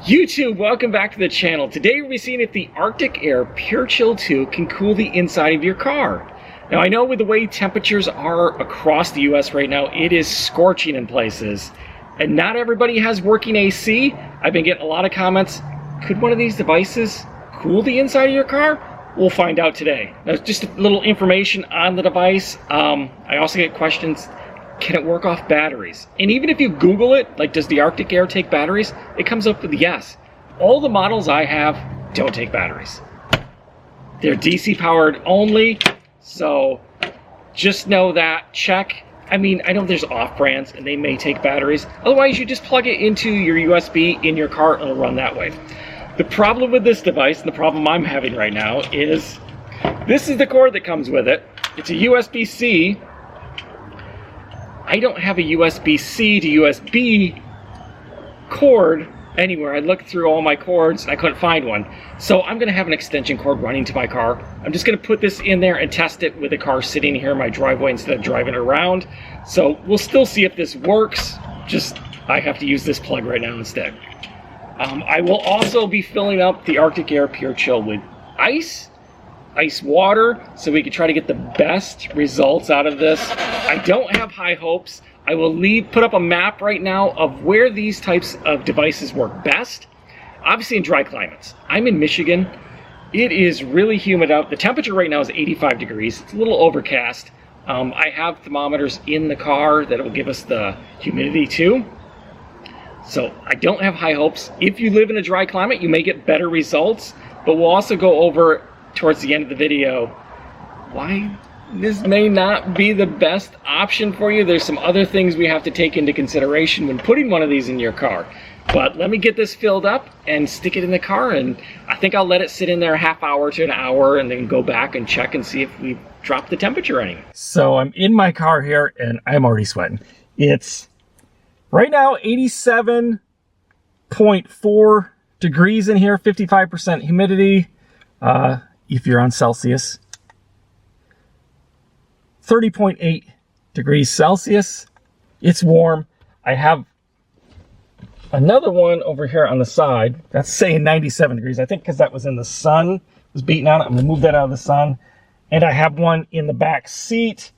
YouTube, welcome back to the channel. Today we'll be seeing if the Arctic Air Pure Chill 2 can cool the inside of your car. Now I know with the way temperatures are across the US right now, it is scorching in places. And not everybody has working AC. I've been getting a lot of comments. Could one of these devices cool the inside of your car? We'll find out today. Now just a little information on the device. I also get questions. Can it work off batteries? And even if you Google it, like does the Arctic Air take batteries? It comes up with yes. All the models I have don't take batteries. They're DC powered only, so just know that. Check. I mean, I know there's off-brands and they may take batteries. Otherwise, you just plug it into your USB in your car and it'll run that way. The problem with this device, and the problem I'm having right now, is this is the cord that comes with it. It's a USB-C. I don't have a USB-C to USB cord anywhere. I looked through all my cords and I couldn't find one. So I'm gonna have an extension cord running to my car. I'm just gonna put this in there and test it with the car sitting here in my driveway instead of driving it around. So we'll still see if this works. Just, I have to use this plug right now instead. I will also be filling up the Arctic Air Pure Chill with ice water, so we can try to get the best results out of this. I don't have high hopes. I will put up a map right now of where these types of devices work best. Obviously in dry climates. I'm in Michigan. It is really humid out. The temperature right now is 85 degrees. It's a little overcast. I have thermometers in the car that will give us the humidity too. So I don't have high hopes. If you live in a dry climate, you may get better results, but we'll also go over towards the end of the video why this may not be the best option for you. There's some other things we have to take into consideration when putting one of these in your car. But let me get this filled up and stick it in the car, and I think I'll let it sit in there a half hour to an hour and then go back and check and see if we've dropped the temperature any. So I'm in my car here and I'm already sweating. It's right now 87.4 degrees in here, 55% humidity. If you're on Celsius, 30.8 degrees Celsius. It's warm. I have another one over here on the side that's saying 97 degrees. I think because that was in the sun, was beating on it. I'm gonna move that out of the sun. And I have one in the back seat,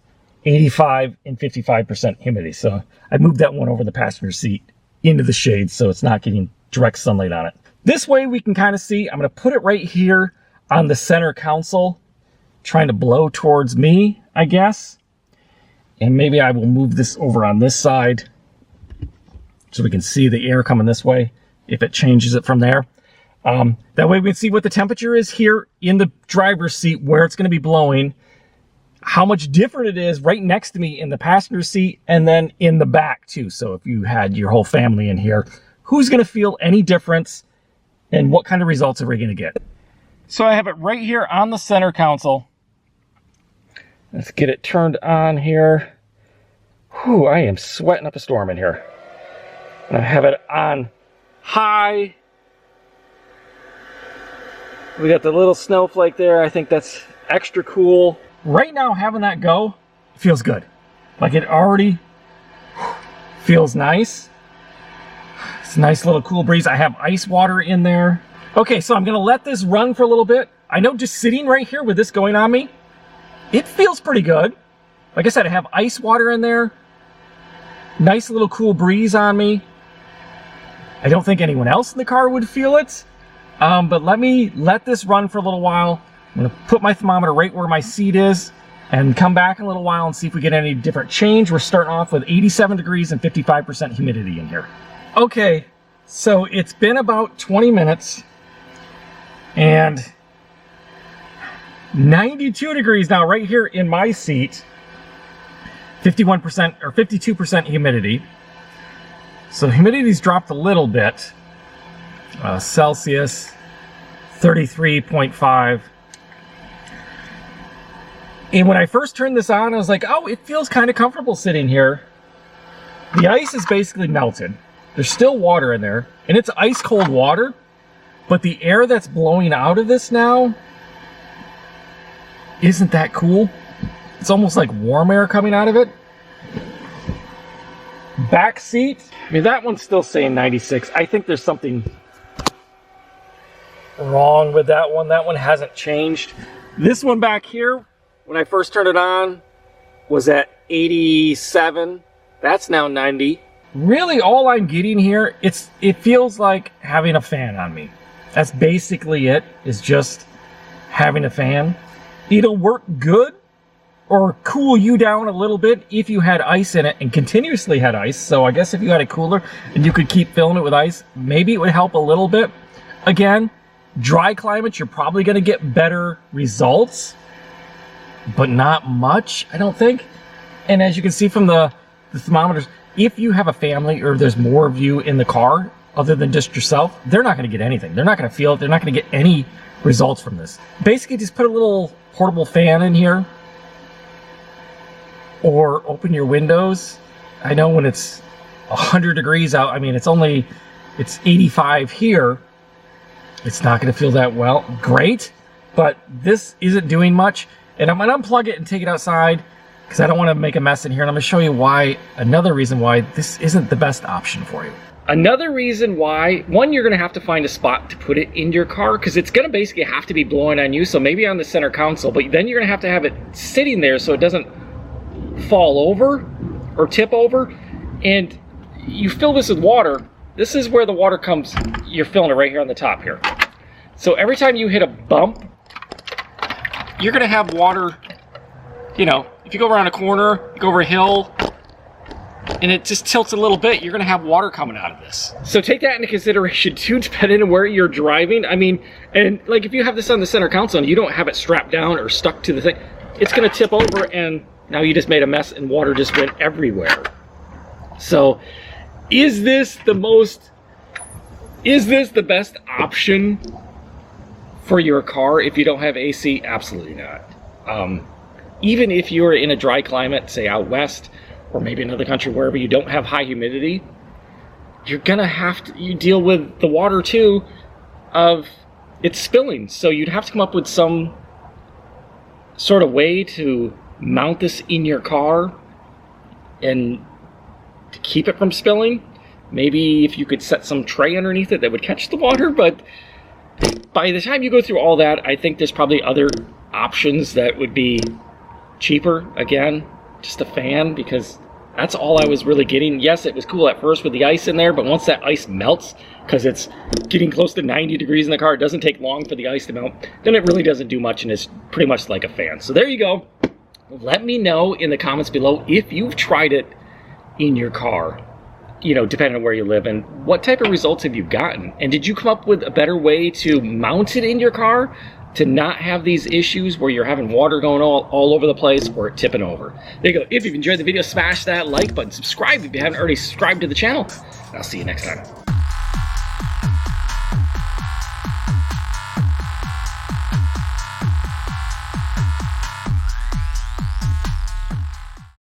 85 and 55% humidity. So I moved that one over the passenger seat into the shade so it's not getting direct sunlight on it. This way we can kind of see. I'm gonna put it right here on the center console, trying to blow towards me, I guess. And maybe I will move this over on this side so we can see the air coming this way if it changes it from there. That way we can see what the temperature is here in the driver's seat, where it's gonna be blowing, how much different it is right next to me in the passenger seat, and then in the back too. So if you had your whole family in here, who's gonna feel any difference and what kind of results are we gonna get? So I have it right here on the center console. Let's get it turned on here. Whew, I am sweating up a storm in here. And I have it on high. We got the little snowflake there. I think that's extra cool. Right now, having that go, it feels good. Like it already feels nice. It's a nice little cool breeze. I have ice water in there. Okay, so I'm gonna let this run for a little bit. I know just sitting right here with this going on me, it feels pretty good. Like I said, I have ice water in there. Nice little cool breeze on me. I don't think anyone else in the car would feel it. But let me let this run for a little while. I'm gonna put my thermometer right where my seat is and come back in a little while and see if we get any different change. We're starting off with 87 degrees and 55% humidity in here. Okay, so it's been about 20 minutes. And 92 degrees now right here in my seat, 51% or 52% humidity. So humidity's dropped a little bit. Celsius, 33.5. And when I first turned this on, I was like, oh, it feels kind of comfortable sitting here. The ice is basically melted. There's still water in there, and it's ice cold water. But the air that's blowing out of this now, isn't that cool? It's almost like warm air coming out of it. Back seat, I mean, that one's still saying 96. I think there's something wrong with that one. That one hasn't changed. This one back here, when I first turned it on, was at 87. That's now 90. Really, all I'm getting here, it feels like having a fan on me. That's basically it, is just having a fan. It'll work good or cool you down a little bit if you had ice in it and continuously had ice. So I guess if you had a cooler and you could keep filling it with ice, maybe it would help a little bit. Again, dry climates, you're probably going to get better results, but not much, I don't think. And as you can see from the thermometers, if you have a family or there's more of you in the car other than just yourself, they're not going to get anything. They're not going to feel it. They're not going to get any results from this. Basically, just put a little portable fan in here or open your windows. I know when it's 100 degrees out, I mean, it's 85 here. It's not going to feel that well. Great, but this isn't doing much. And I'm going to unplug it and take it outside because I don't want to make a mess in here. And I'm going to show you why, another reason why this isn't the best option for you. Another reason why, one, you're going to have to find a spot to put it in your car because it's going to basically have to be blowing on you. So maybe on the center console, but then you're going to have it sitting there so it doesn't fall over or tip over. And you fill this with water. This is where the water comes. You're filling it right here on the top here. So every time you hit a bump, you're going to have water. You know, if you go around a corner, you go over a hill, and it just tilts a little bit, you're going to have water coming out of this. So take that into consideration too, depending on where you're driving. I mean, and like if you have this on the center console and you don't have it strapped down or stuck to the thing, it's going to tip over and now you just made a mess and water just went everywhere. So is this the best option for your car if you don't have AC? Absolutely not. Even if you're in a dry climate, say out west, or maybe another country wherever you don't have high humidity, you're gonna have to, you deal with the water too of it's spilling. So you'd have to come up with some sort of way to mount this in your car and to keep it from spilling. Maybe if you could set some tray underneath it that would catch the water, but by the time you go through all that, I think there's probably other options that would be cheaper. Again, just a fan, because that's all I was really getting. Yes, it was cool at first with the ice in there, but once that ice melts, because it's getting close to 90 degrees in the car, it doesn't take long for the ice to melt, then it really doesn't do much, and it's pretty much like a fan. So there you go. Let me know in the comments below if you've tried it in your car, you know, depending on where you live, and what type of results have you gotten? And did you come up with a better way to mount it in your car to not have these issues where you're having water going all over the place or it tipping over? There you go. If you've enjoyed the video, smash that like button. Subscribe if you haven't already subscribed to the channel. I'll see you next time.